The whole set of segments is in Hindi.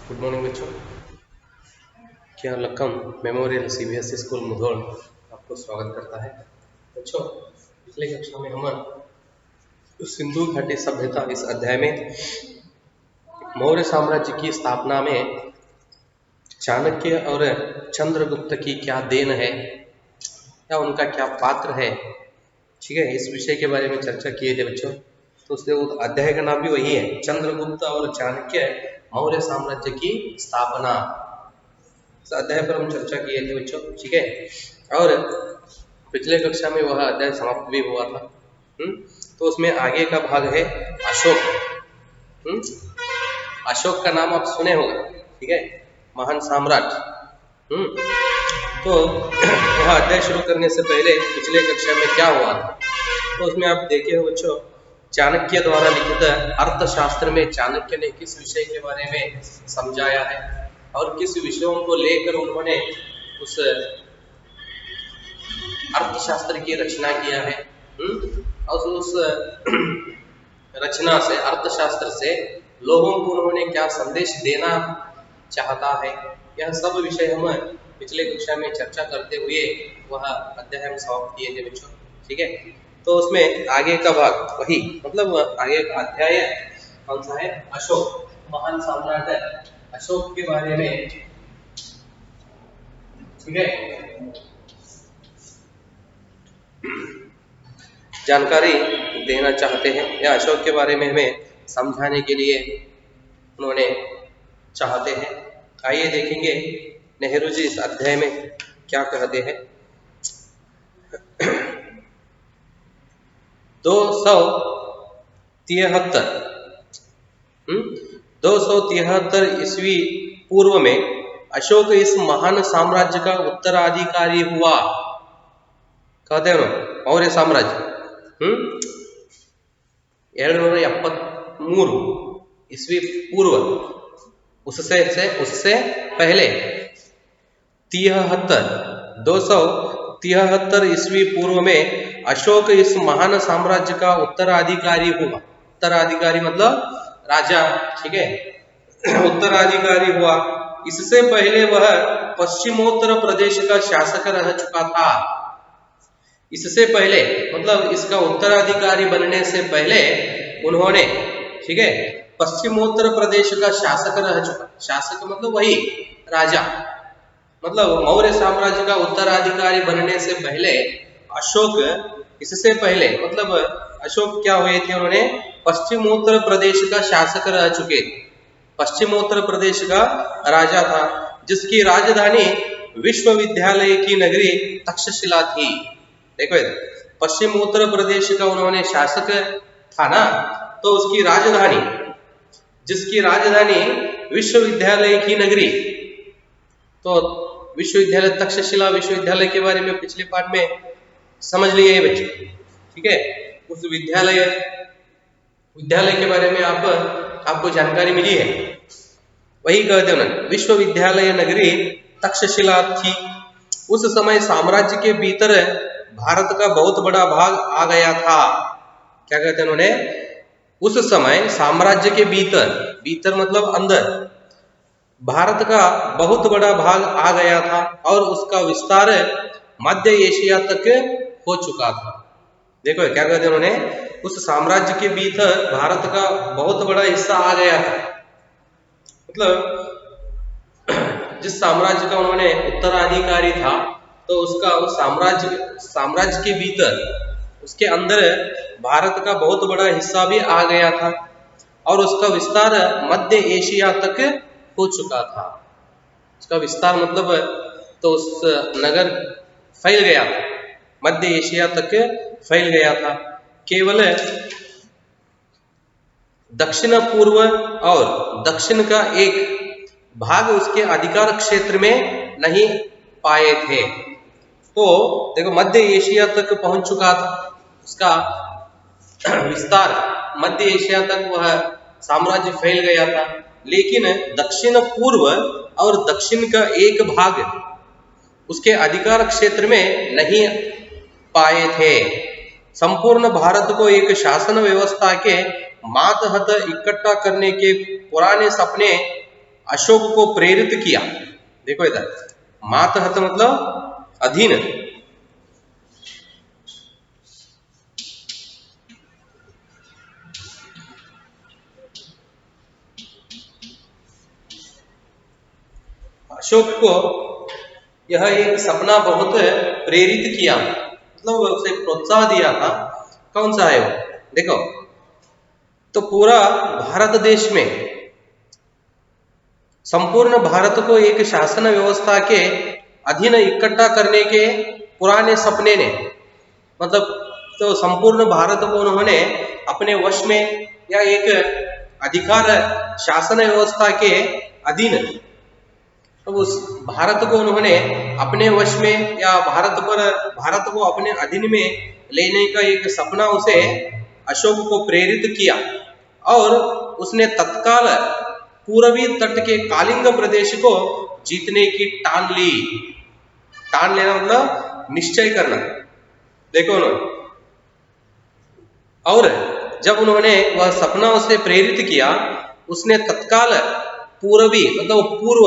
गुड मॉर्निंग बच्चों। क्या Lakkam memorial CBSE school Mudhol आपको स्वागत करता है। बच्चों, पिछले कक्षा में हम सिंधु घाटी सभ्यता इस अध्याय में मौर्य साम्राज्य की स्थापना में चाणक्य और चंद्रगुप्त की क्या देन है या उनका क्या पात्र है, ठीक है, इस विषय के बारे में चर्चा किए थे बच्चों। तो उसके अध्याय का नाम भी वही है, चंद्रगुप्त और चाणक्य मौर्य साम्राज्य की स्थापना। इस अध्याय पर हम चर्चा किए थे बच्चों, ठीक है। और पिछले कक्षा में वह अध्याय समाप्त भी हुआ था। तो उसमें आगे का भाग है अशोक। अशोक का नाम आप सुने होंगे, ठीक है, महान सम्राट। तो वह अध्याय शुरू करने से पहले पिछले कक्षा में क्या हुआ था, तो उसमें आप देखे हो बच्चों, चाणक्य द्वारा लिखित अर्थशास्त्र में चाणक्य ने किस विषय के बारे में समझाया है और किस विषयों को लेकर उन्होंने उस अर्थशास्त्र की रचना किया है। और उस रचना से, अर्थशास्त्र से लोगों को उन्होंने क्या संदेश देना चाहता है, यह सब विषय हम पिछले कक्षा में चर्चा करते हुए वह अध्याय हम समाप्त किए थे बच्चों, ठीक है। तो उसमें आगे का भाग वही, मतलब आगे का अध्याय कौन सा है? अशोक, महान सम्राट है अशोक के बारे में, ठीक है, जानकारी देना चाहते हैं या अशोक के बारे में हमें समझाने के लिए उन्होंने चाहते हैं। आइए देखेंगे नेहरू जी इस अध्याय में क्या कहते हैं। 273 ईस्वी पूर्व में अशोक इस महान साम्राज्य का उत्तराधिकारी हुआ। कहते हैं मौर्य साम्राज्य 273 ईस्वी पूर्व, उससे पहले 273 ईस्वी पूर्व में अशोक इस महान साम्राज्य का उत्तराधिकारी हुआ। उत्तराधिकारी मतलब राजा, ठीक है, उत्तराधिकारी हुआ। इससे पहले वह पश्चिमोत्तर प्रदेश का शासक रह चुका था। इससे पहले मतलब इसका उत्तराधिकारी बनने से पहले उन्होंने, ठीक है, पश्चिमोत्तर प्रदेश का शासक रह चुका। शासक मतलब वही राजा, मतलब मौर्य साम्राज्य का उत्तराधिकारी बनने से पहले अशोक, इससे पहले मतलब अशोक क्या हुए थे, उन्होंने पश्चिमोत्तर प्रदेश का शासक रह चुके थे। पश्चिमोत्तर प्रदेश का राजा था जिसकी राजधानी विश्वविद्यालय की नगरी तक्षशिला थी। देखो, पश्चिमोत्तर प्रदेश का उन्होंने शासक था ना, तो उसकी राजधानी, जिसकी राजधानी विश्वविद्यालय की नगरी, तो विश्वविद्यालय तक्षशिला विश्वविद्यालय के बारे में पिछले पाठ में समझ लिए बच्चे, ठीक है। उस विद्यालय के बारे में आपको जानकारी मिली है। वही कहते हैं ना, विश्वविद्यालय नगरी तक्षशिला थी। उस समय साम्राज्य के भीतर भारत का बहुत बड़ा भाग आ गया था। क्या कहते हैं उन्होंने? उस समय साम्राज्य के भीतर मतलब अंदर भारत का बहुत बड़ा भाग आ गया था और उसका विस्तार मध्य एशिया तक हो चुका था। देखो क्या कहते हैं उन्होंने, उस साम्राज्य के भीतर भारत का बहुत बड़ा हिस्सा आ गया था। मतलब जिस साम्राज्य का उन्होंने उत्तराधिकारी था, तो उसका उस साम्राज्य के भीतर, उसके अंदर भारत का बहुत बड़ा हिस्सा भी आ गया था और उसका विस्तार मध्य एशिया तक हो चुका था। उसका विस्तार मतलब तो उस नगर फैल गया था, मध्य एशिया तक फैल गया था। केवल दक्षिण पूर्व और दक्षिण का एक भाग उसके अधिकार क्षेत्र में नहीं पाए थे। तो देखो, मध्य एशिया तक पहुंच चुका था, उसका विस्तार मध्य एशिया तक वह साम्राज्य फैल गया था, लेकिन दक्षिण पूर्व और दक्षिण का एक भाग उसके अधिकार क्षेत्र में नहीं पाए थे। संपूर्ण भारत को एक शासन व्यवस्था के मातहत इकट्ठा करने के पुराने सपने अशोक को प्रेरित किया। देखो इधर मातहत मतलब अधीन। अशोक को यह एक सपना बहुत प्रेरित किया, मतलब उसे प्रोत्साहन दिया था। कौन सा है वो? देखो तो पूरा भारत देश में संपूर्ण भारत को एक शासन व्यवस्था के अधीन इकट्ठा करने के पुराने सपने ने, मतलब तो संपूर्ण भारत को उन्होंने अपने वश में या एक अधिकार शासन व्यवस्था के अधीन, तो उस भारत को उन्होंने अपने वश में या भारत को अपने अधीन में लेने का एक सपना उसे अशोक को प्रेरित किया और उसने तत्काल पूर्वी तट के कालिंग प्रदेश को जीतने की ठान ली। ठान लेना मतलब निश्चय करना। देखो उन्होंने, और जब उन्होंने वह सपना उसे प्रेरित किया, उसने तत्काल पूर्वी मतलब पूर्व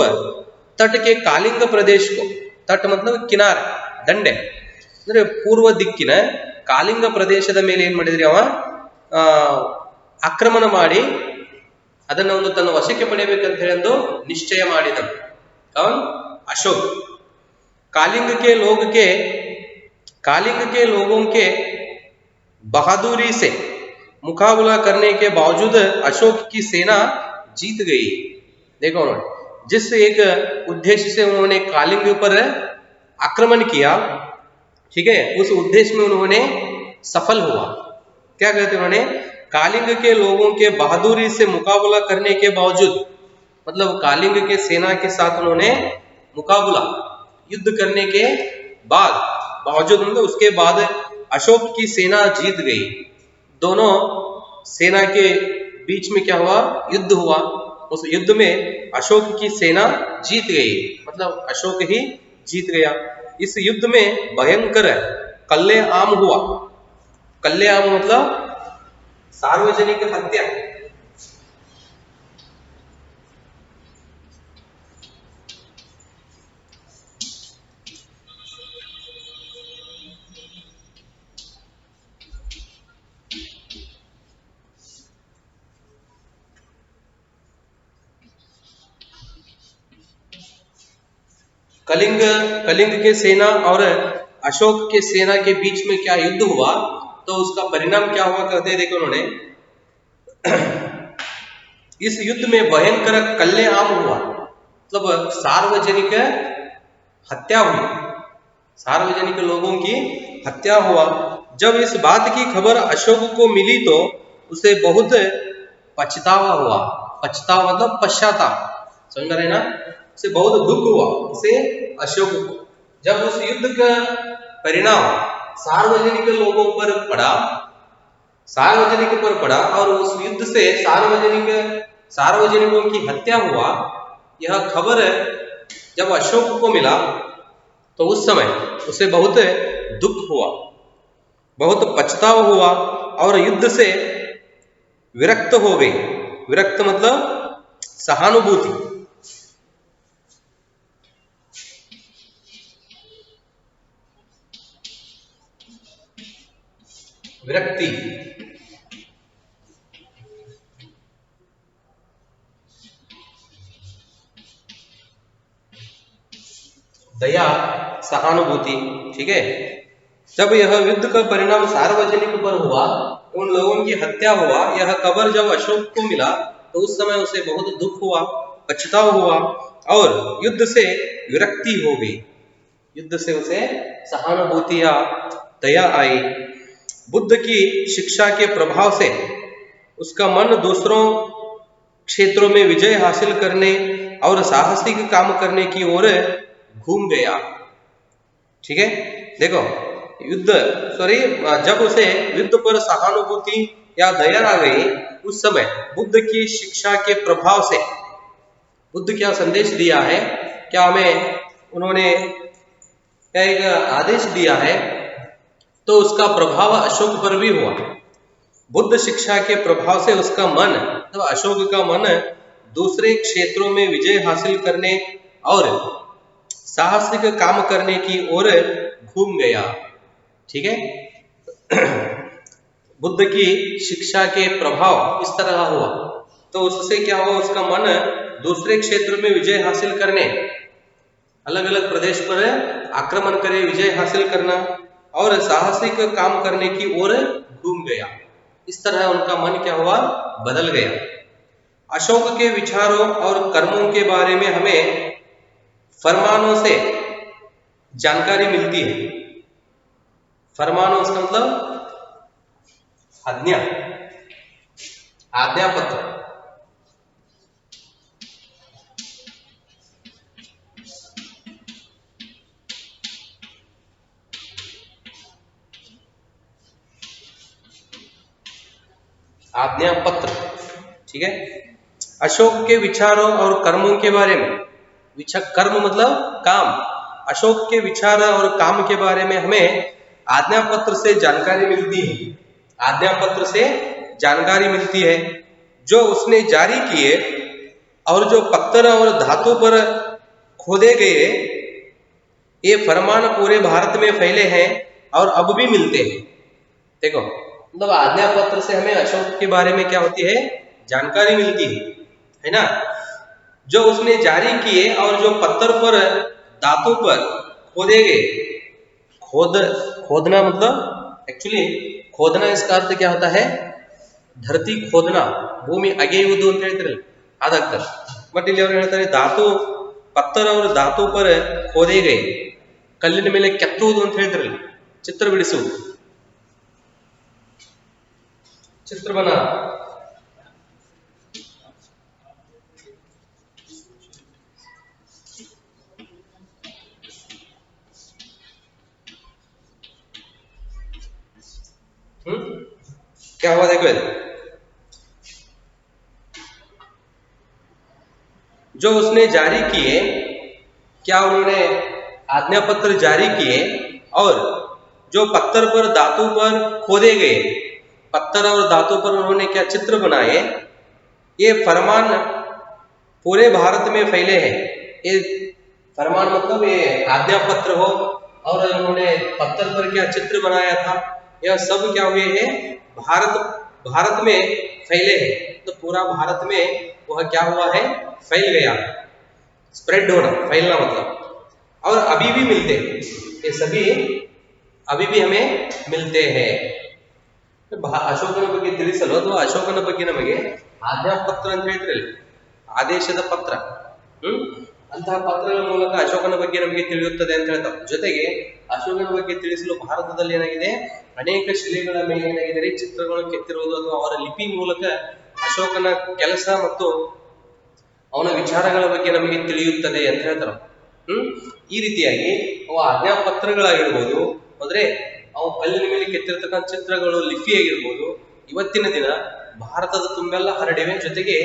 तट के कालिंग प्रदेश को, तट मतलब किनारे ದಂಡೆ ಅಂದ್ರೆ ಪೂರ್ವ ದಿಕ್ಕಿನ ಕಾಲಿಂಗ ಪ್ರದೇಶದ ಮೇಲೆ ಏನು ಮಾಡಿದ್ರಿ ಅವ ಆಕ್ರಮಣ ಮಾಡಿ ಅದನ್ನ ಒಂದು ತನ್ನ ವಶಕ್ಕೆ ಪಡೆಯಬೇಕಂತ ಹೇಳಿ ಒಂದು ನಿಶ್ಚಯ ಮಾಡಿದನು कौन? अशोक। कालिंग के लोगों के बहादुरी से मुकाबला करने के बावजूद अशोक की सेना जीत गई। देखो उन्होंने जिस एक उद्देश्य से उन्होंने कालिंग पर आक्रमण किया, ठीक है, उस उद्देश्य में उन्होंने सफल हुआ। क्या कहते हैं उन्होंने? कालिंग के लोगों के बहादुरी से मुकाबला करने के बावजूद, मतलब कालिंग के सेना के साथ उन्होंने मुकाबला युद्ध करने के बाद, बावजूद मतलब उसके बाद अशोक की सेना जीत गई। दोनों सेना के बीच में क्या हुआ? युद्ध हुआ। उस युद्ध में अशोक की सेना जीत गई, मतलब अशोक ही जीत गया। इस युद्ध में भयंकर कल्लेआम हुआ। कल्लेआम मतलब सार्वजनिक हत्या। कलिंग के सेना और अशोक के सेना के बीच में क्या युद्ध हुआ, तो उसका परिणाम क्या हुआ कहते हैं। देखो उन्होंने इस युद्ध में भयंकर कल्लेआम हुआ, मतलब सार्वजनिक हत्या हुई, सार्वजनिक लोगों की हत्या हुआ। जब इस बात की खबर अशोक को मिली तो उसे बहुत पछतावा हुआ। पछतावा मतलब पश्चाताप, समझ रहे ना? उसे बहुत दुख हुआ उसे अशोक को, जब उस युद्ध का परिणाम सार्वजनिक लोगों पर पड़ा, सार्वजनिक पर पड़ा और उस युद्ध से सार्वजनिकों की हत्या हुआ। यह खबर जब अशोक को मिला तो उस समय उसे बहुत दुख हुआ, बहुत पछतावा हुआ और युद्ध से विरक्त हो गई। विरक्त मतलब सहानुभूति। विरक्ति, दया, सहानुभूति, ठीक है। जब यह युद्ध का परिणाम सार्वजनिक पर हुआ, उन लोगों की हत्या हुआ, यह खबर जब अशोक को मिला तो उस समय उसे बहुत दुख हुआ, पछतावा हुआ और युद्ध से विरक्ति हो गई। युद्ध से उसे सहानुभूति या दया आई। बुद्ध की शिक्षा के प्रभाव से उसका मन दूसरों क्षेत्रों में विजय हासिल करने और साहसिक काम करने की ओर घूम गया। ठीक है, देखो जब उसे युद्ध पर सहानुभूति या दया आ गई, उस समय बुद्ध की शिक्षा के प्रभाव से, बुद्ध क्या संदेश दिया है, क्या हमें उन्होंने क्या एक आदेश दिया है, तो उसका प्रभाव अशोक पर भी हुआ। बुद्ध शिक्षा के प्रभाव से उसका मन, तो अशोक का मन दूसरे क्षेत्रों में विजय हासिल करने और साहसिक काम करने की ओर घूम गया। ठीक है। बुद्ध की शिक्षा के प्रभाव इस तरह हुआ, तो उससे क्या हुआ, उसका मन दूसरे क्षेत्र में विजय हासिल करने, अलग अलग प्रदेश पर आक्रमण करे, विजय हासिल करना और साहसिक काम करने की ओर घूम गया। इस तरह उनका मन क्या हुआ, बदल गया। अशोक के विचारों और कर्मों के बारे में हमें फरमानों से जानकारी मिलती है। फरमानों का मतलब आज्ञा, आज्ञा पत्र। आज्ञा पत्र, ठीक है। अशोक के विचारों और कर्मों के बारे में, कर्म मतलब काम, अशोक के विचार और काम के बारे में हमें आज्ञा पत्र से जानकारी मिलती है। आज्ञा पत्र से जानकारी मिलती है जो उसने जारी किए और जो पत्थर और धातु पर खोदे गए, ये फरमान पूरे भारत में फैले हैं और अब भी मिलते हैं। देखो, मतलब आज्ञा पत्र से हमें अशोक के बारे में क्या होती है, जानकारी मिलती है ना। जो उसने जारी किए और जो पत्थर पर धातु पर खोदे गए, खोदना मतलब एक्चुअली खोदना, इसका अर्थ क्या होता है, धरती खोदना, भूमि अಗೆಯುವುದು ಅಂತ ಹೇಳ್ತಿರಲ್ಲ ಅದಕ್ಕೆ। ಬಟ್ ಇಲ್ಲಿ ಅವರು ಹೇಳ್ತಾರೆ ಧಾತು, ಪತ್ತರ और धातु पर खोदे गए, ಕಲ್ಲಿನ ಮೇಲೆ ಕೆತ್ತುವುದು ಅಂತ ಹೇಳ್ತಿರಲ್ಲ, ಚಿತ್ರ ಬಿಡಿಸುವುದು, चित्र बना। क्या हुआ देखो, जो उसने जारी किए, क्या उन्होंने आज्ञा पत्र जारी किए और जो पत्थर पर धातु पर खोदे गए, पत्थर और धातु पर उन्होंने क्या चित्र बनाए, ये फरमान पूरे भारत में फैले हैं। ये फरमान मतलब ये आज्ञा पत्र हो और उन्होंने पत्थर पर क्या चित्र बनाया था, यह सब क्या हुए हैं, भारत में फैले हैं। तो पूरा भारत में वह क्या हुआ है, फैल गया, स्प्रेड होना, फैलना मतलब। और अभी भी मिलते हैं, ये सभी अभी भी हमें मिलते हैं। ಅಶೋಕನ ಬಗ್ಗೆ ತಿಳಿಸಲು ಅಥವಾ ಅಶೋಕನ ಬಗ್ಗೆ ನಮಗೆ ಆಜ್ಞಾ ಪತ್ರ ಅಂತ ಹೇಳ್ತಿರಲ್ಲ, ಆದೇಶದ ಪತ್ರ, ಅಂತಹ ಪತ್ರಗಳ ಮೂಲಕ ಅಶೋಕನ ಬಗ್ಗೆ ನಮಗೆ ತಿಳಿಯುತ್ತದೆ ಅಂತ ಹೇಳ್ತಾರೆ. ಜೊತೆಗೆ ಅಶೋಕನ ಬಗ್ಗೆ ತಿಳಿಸಲು ಭಾರತದಲ್ಲಿ ಏನಾಗಿದೆ, ಅನೇಕ ಶಿಲೆಗಳ ಮೇಲೆ ಏನಾಗಿದೆ, ಚಿತ್ರಗಳು ಕೆತ್ತಿರುವುದು ಅಥವಾ ಅವರ ಲಿಪಿ ಮೂಲಕ ಅಶೋಕನ ಕೆಲಸ ಮತ್ತು ಅವನ ವಿಚಾರಗಳ ಬಗ್ಗೆ ನಮಗೆ ತಿಳಿಯುತ್ತದೆ ಅಂತ ಹೇಳ್ತಾರೆ. ಈ ರೀತಿಯಾಗಿ ಅವ ಆಜ್ಞಾ ಪತ್ರಗಳಾಗಿರ್ಬೋದು, ಅಂದ್ರೆ ಅವು ಕಲ್ಲಿನ ಮೇಲೆ ಕೆತ್ತಿರತಕ್ಕಂಥ ಚಿತ್ರಗಳು, ಲಿಪಿ ಆಗಿರ್ಬೋದು, ಇವತ್ತಿನ ದಿನ ಭಾರತದ ತುಂಬೆಲ್ಲ ಹರಡಿವೆ. ಜೊತೆಗೆ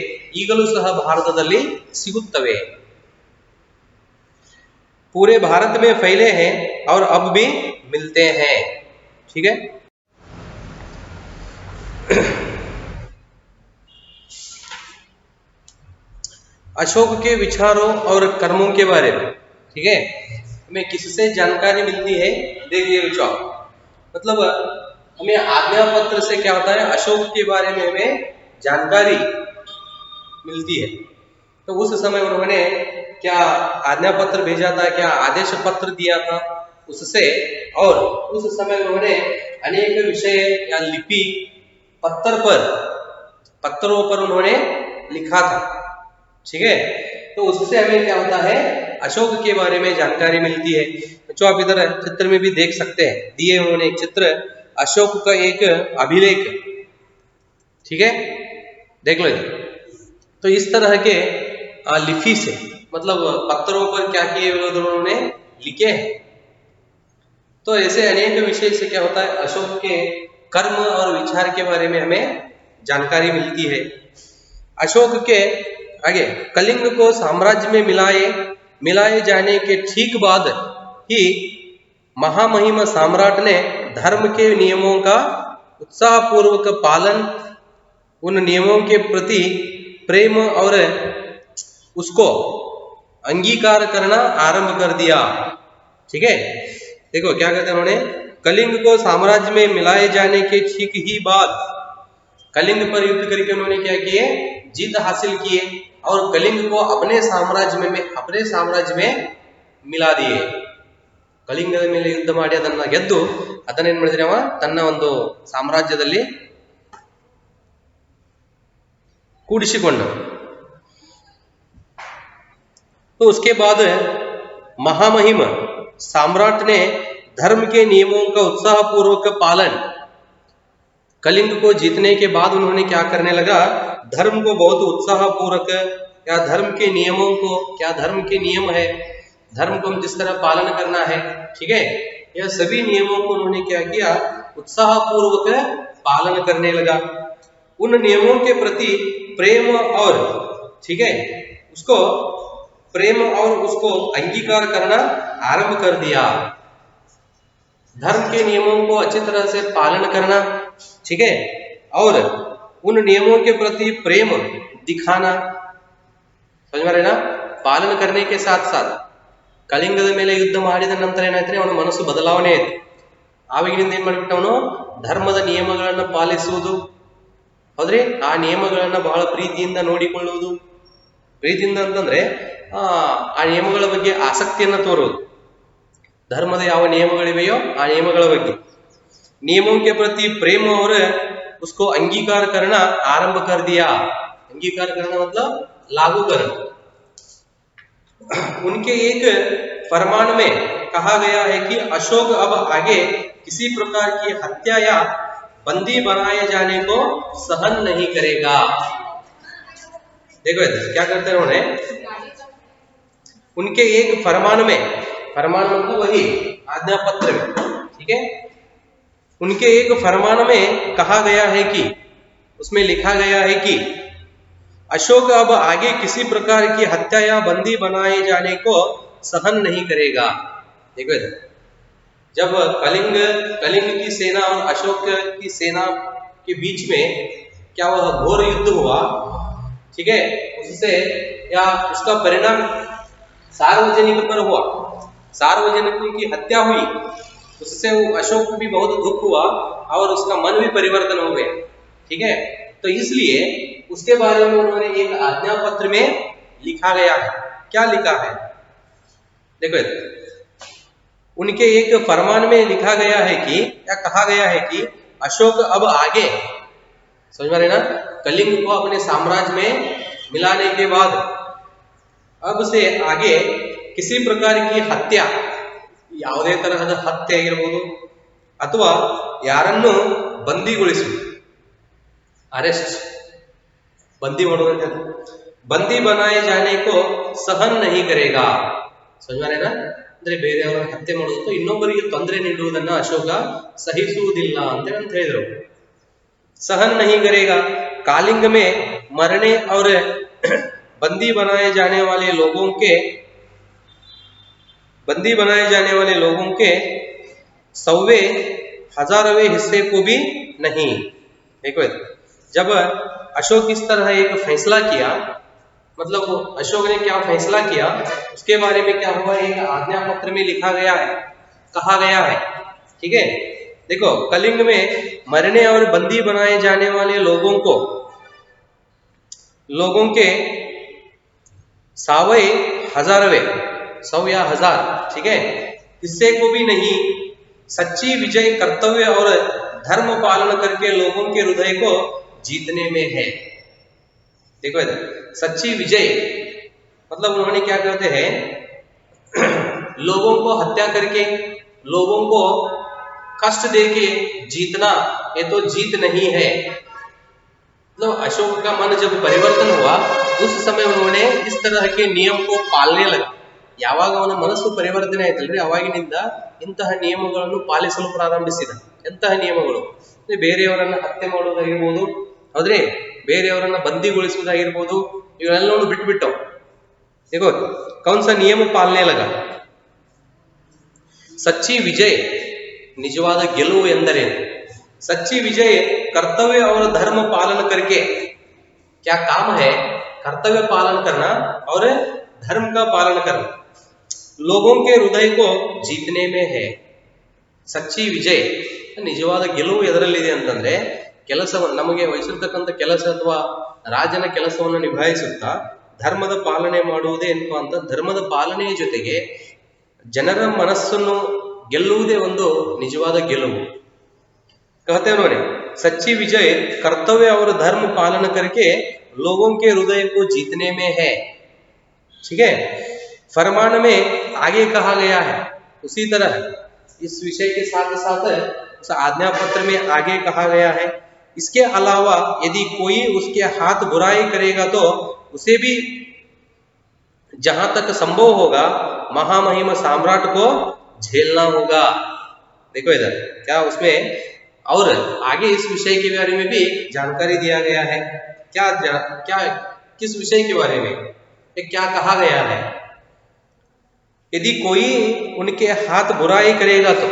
ಈಗಲೂ ಸಹ ಭಾರತದಲ್ಲಿ ಸಿಗುತ್ತವೆ. पूरे भारत में फैले हैं और अब भी मिलते हैं। ठीक है। अशोक के विचारों और कर्मों के बारे में, ठीक है, हमें किससे जानकारी मिलती है, देखिए विचार मतलब हमें आज्ञा पत्र से क्या होता है, अशोक के बारे में हमें जानकारी मिलती है। तो उस समय उन्होंने क्या आज्ञा पत्र भेजा था, क्या आदेश पत्र दिया था उससे, और उस समय उन्होंने अनेक विषय या लिपि पत्थरों पर उन्होंने लिखा था। ठीक है। तो उससे हमें क्या होता है, अशोक के बारे में जानकारी मिलती है। जो आप इधर चित्र में भी देख सकते हैं, दिए उन्होंने एक चित्र, अशोक का एक अभिलेख। ठीक है, देख लो। तो इस तरह के लिपि से, मतलब पत्थरों पर क्या किए उन्होंने लिखे हैं। तो ऐसे अनेक विषय से क्या होता है, अशोक के कर्म और विचार के बारे में हमें जानकारी मिलती है। अशोक के आगे कलिंग को साम्राज्य में मिलाए जाने के ठीक बाद ही महामहिम सम्राट ने धर्म के नियमों का उत्साहपूर्वक पालन, उन नियमों के प्रति प्रेम और उसको अंगीकार करना आरंभ कर दिया। ठीक है, देखो क्या कहते हैं उन्होंने, कलिंग को साम्राज्य में मिलाए जाने के ठीक ही बाद कलिंग पर युद्ध करके उन्होंने क्या किए, जीत हासिल किए और कलिंग को अपने साम्राज्य में मिला दिए। ಕಳಿಂಗದ ಮೇಲೆ ಯುದ್ಧ ಮಾಡಿ ಅದನ್ನ ಗೆದ್ದು ಅದನ್ನ ಏನ್ ಮಾಡಿದ್ರೆ ಅವ ತನ್ನ ಒಂದು ಸಾಮ್ರಾಜ್ಯದಲ್ಲಿ ಕೂಡಿಸಿಕೊಂಡ। तो उसके बाद महामहिम सम्राट ने धर्म के नियमों का उत्साह पूर्वक पालन, कलिंग को जीतने के बाद उन्होंने क्या करने लगा, धर्म को बहुत उत्साह पूर्वक, या धर्म के नियमों को, क्या धर्म के नियम है, धर्म को हम जिस तरह पालन करना है, ठीक है, यह सभी नियमों को उन्होंने क्या किया, उत्साह पूर्वक पालन करने लगा। उन नियमों के प्रति प्रेम और, ठीक है, उसको प्रेम और उसको अंगीकार करना आरंभ कर दिया। धर्म के नियमों को अच्छी तरह से पालन करना, ठीक है, और उन नियमों के प्रति प्रेम दिखाना, समझ में आ रहा है ना। पालन करने के साथ साथ ಕಳಿಂಗದ ಮೇಲೆ ಯುದ್ಧ ಮಾಡಿದ ನಂತರ ಏನಾಯ್ತು, ಅವನ ಮನಸ್ಸು ಬದಲಾವಣೆ ಆಯ್ತು। ಆವಾಗಿನಿಂದ ಏನ್ ಮಾಡ್ಬಿಟ್ಟ, ಅವನು ಧರ್ಮದ ನಿಯಮಗಳನ್ನು ಪಾಲಿಸುವುದು, ಹೌದ್ರಿ, ಆ ನಿಯಮಗಳನ್ನ ಬಹಳ ಪ್ರೀತಿಯಿಂದ ನೋಡಿಕೊಳ್ಳುವುದು, ಪ್ರೀತಿಯಿಂದ ಅಂತಂದ್ರೆ ಆ ನಿಯಮಗಳ ಬಗ್ಗೆ ಆಸಕ್ತಿಯನ್ನ ತೋರುವುದು, ಧರ್ಮದ ಯಾವ ನಿಯಮಗಳಿವೆಯೋ ಆ ನಿಯಮಗಳ ಬಗ್ಗೆ, नियमों के प्रति प्रेम और उसको अंगीकार करना आरंभ कर दिया। अंगीकार करना मतलब लागू करना। उनके एक फरमान में कहा गया है कि अशोक अब आगे किसी प्रकार की हत्या या बंदी बनाए जाने को सहन नहीं करेगा। देखो इधर क्या करते हैं उन्होंने, उनके एक फरमान में, फरमान मतलब वही आज्ञा पत्र में, ठीक है, उनके एक फरमान में कहा गया है कि, उसमें लिखा गया है कि अशोक अब आगे किसी प्रकार की हत्या या बंदी बनाए जाने को सहन नहीं करेगा। देखो इधर, जब कलिंग की सेना और अशोक की सेना के बीच में क्या वह घोर युद्ध हुआ, ठीक है, उससे या उसका परिणाम सार्वजनिक पर हुआ, सार्वजनिकों की हत्या हुई, उससे अशोक को भी बहुत दुख हुआ और उसका मन भी परिवर्तन हो गया, ठीक है। तो इसलिए उसके बारे में उन्होंने एक आज्ञा पत्र में लिखा गया है। क्या लिखा है, देखो उनके एक फरमान में लिखा गया है कि, या कहा गया है कि अशोक अब आगे, समझ में आ रहे ना, कलिंग को अपने साम्राज्य में मिलाने के बाद अब से आगे किसी प्रकार की हत्या, ಯಾವುದೇ ತರಹದ ಹತ್ಯೆ ಆಗಿರಬಹುದು ಅಥವಾ ಯಾರನ್ನು ಬಂದಿಗೊಳಿಸುವುದು, ಅರೆಸ್ಟ್, ಬಂದಿ ಮಾಡೋದಂತೆ, ಬಂದಿ बनाए जाने को सहन नहीं करेगा। समझ में आ रहा है ना, ಅಂದ್ರೆ ಬೇರೆಯವರ ಹತ್ಯೆ ಮಾಡೋದು, ಇನ್ನೊಬ್ಬರಿಗೆ ತೊಂದರೆ ನೀಡುವುದನ್ನ ಅಶೋಕ ಸಹಿಸುವುದಿಲ್ಲ ಅಂತ ಹೇಳಿದ್ರು। सहन नहीं करेगा। कालिंग में मरने और बंदी बनाए जाने वाले लोगों के 100वें 1000वें हिस्से को भी नहीं। देखो जब अशोक इस तरह एक फैसला किया, मतलब अशोक ने क्या फैसला किया उसके बारे में क्या हुआ, एक आज्ञा पत्र में लिखा गया है, कहा गया है, ठीक है। देखो कलिंग में मरने और बंदी बनाए जाने वाले लोगों के 100वें 1000वें, 100 या 1000, ठीक है, हिस्से को भी नहीं, सच्ची विजय कर्तव्य और धर्म पालन करके लोगों के हृदय को जीतने में है। देखो इधर सच्ची विजय मतलब उन्होंने क्या कहते हैं, लोगों को हत्या करके, लोगों को कष्ट देके जीतना, ये तो जीत नहीं है। मतलब अशोक का मन जब परिवर्तन हुआ उस समय उन्होंने इस तरह के नियम को पालने लगे। ಯಾವಾಗ ಅವನ ಮನಸ್ಸು ಪರಿವರ್ತನೆ ಆಯ್ತಲ್ರಿ, ಅವಾಗಿನಿಂದ ಇಂತಹ ನಿಯಮಗಳನ್ನು ಪಾಲಿಸಲು ಪ್ರಾರಂಭಿಸಿದ। ಎಂತಹ ನಿಯಮಗಳು, ಬೇರೆಯವರನ್ನ ಹತ್ಯೆ ಮಾಡುವುದಾಗಿರ್ಬೋದು, ಹೌದ್ರಿ, ಬೇರೆಯವರನ್ನ ಬಂದಿಗೊಳಿಸುವುದಾಗಿರ್ಬೋದು, ಇವೆಲ್ಲವನ್ನು ಬಿಟ್ಬಿಟ್ಟವು। देखो कौन सा नियम पालने लगा, सच्ची विजय, निजवाद ಗೆಲುವು ಎಂದರೇನು, सच्ची विजय कर्तव्य और धर्म पालन करके, क्या काम है? कर्तव्य पालन करना और धर्म का पालन करना लोगों के हृदय को जीतने में है. ಸಚ್ಚಿ ವಿಜಯ್ ನಿಜವಾದ ಗೆಲುವು ಎದರಲ್ಲಿದೆ ಅಂತಂದ್ರೆ ಕೆಲಸವನ್ನು ನಮಗೆ ವಹಿಸಿರ್ತಕ್ಕಂಥ ಕೆಲಸ ಅಥವಾ ರಾಜನ ಕೆಲಸವನ್ನು ನಿಭಾಯಿಸುತ್ತಾ ಧರ್ಮದ ಪಾಲನೆ ಮಾಡುವುದೇ ಏನಪ್ಪಾ ಅಂತ ಧರ್ಮದ ಪಾಲನೆಯ ಜೊತೆಗೆ ಜನರ ಮನಸ್ಸನ್ನು ಗೆಲ್ಲುವುದೇ ಒಂದು ನಿಜವಾದ ಗೆಲುವು. कहते हैं उन्होंने सच्ची विजय कर्तव्य और धर्म पालन करके लोगों के हृदय को जीतने में है. ठीक है, फरमान में आगे कहा गया है. उसी तरह इस विषय के साथ साथ उस आज्ञा पत्र में आगे कहा गया है. इसके अलावा यदि कोई उसके हाथ बुराई करेगा तो उसे भी जहां तक संभव होगा महामहिम सम्राट को झेलना होगा. देखो इधर क्या उसमें और आगे इस विषय के बारे में भी जानकारी दिया गया है. क्या किस विषय के बारे में क्या कहा गया है? यदि कोई उनके हाथ बुराई करेगा तो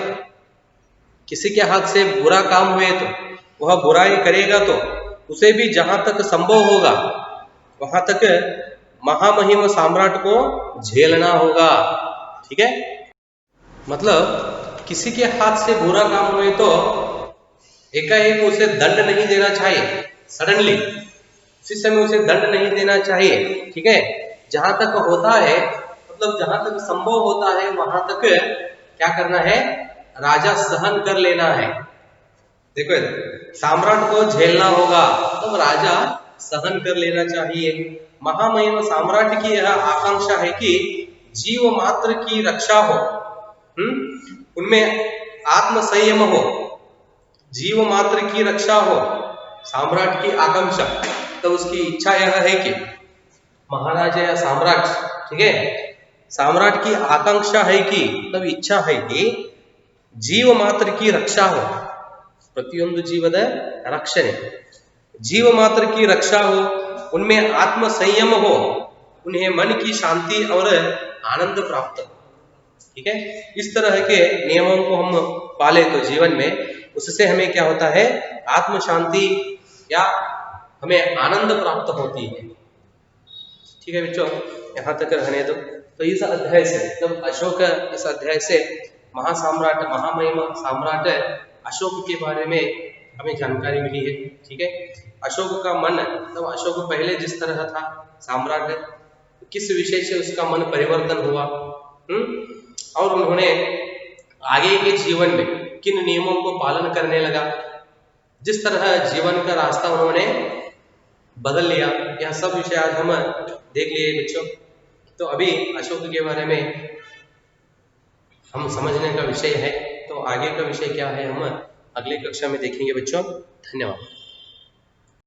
किसी के हाथ से बुरा काम हुए तो वह बुराई करेगा तो उसे भी जहां तक संभव होगा वहां तक महामहिम सम्राट को झेलना होगा. ठीक है, मतलब किसी के हाथ से बुरा काम हुए तो एकाएक उसे दंड नहीं देना चाहिए. सडनली उसी समय उसे दंड नहीं देना चाहिए. ठीक है, जहां तक होता है मतलब जहां तक संभव होता है वहां तक क्या करना है? राजा सहन कर लेना है. देखो सम्राट को झेलना होगा मतलब राजा सहन कर लेना चाहिए. महामहिम सम्राट की यह आकांक्षा है कि जीव मात्र की रक्षा हो, उनमें आत्म संयम हो, जीव मात्र की रक्षा हो. सम्राट की आकांक्षा तो उसकी इच्छा यह है कि महाराजा या सम्राट, ठीक है, सम्राट की आकांक्षा है कि मतलब इच्छा है कि जीव मात्र की रक्षा हो, ಪ್ರತಿಯೊಂದು ಜೀವದ ರಕ್ಷಣೆ, जीव मात्र की रक्षा हो, उनमें आत्म संयम हो, उन्हें मन की शांति और आनंद प्राप्त हो. ठीक है, इस तरह के नियमों को हम पाले तो जीवन में उससे हमें क्या होता है? आत्म शांति या हमें आनंद प्राप्त होती है. ठीक है बच्चों, यहाँ तक रहने दो. तो इस अध्याय से मतलब अशोक इस अध्याय से महासाम्राट महामहिम सम्राट अशोक के बारे में हमें जानकारी मिली है. ठीक है, अशोक का मन मतलब अशोक पहले जिस तरह था सम्राट, किस विषय से उसका मन परिवर्तन हुआ और उन्होंने आगे के जीवन में किन नियमों को पालन करने लगा, जिस तरह जीवन का रास्ता उन्होंने बदल लिया, यह सब विषय आज हम देख लिए बच्चों. तो अभी अशोक के बारे में हम समझने का विषय है, तो आगे का विषय क्या है हम अगले कक्षा में देखेंगे बच्चों. धन्यवाद.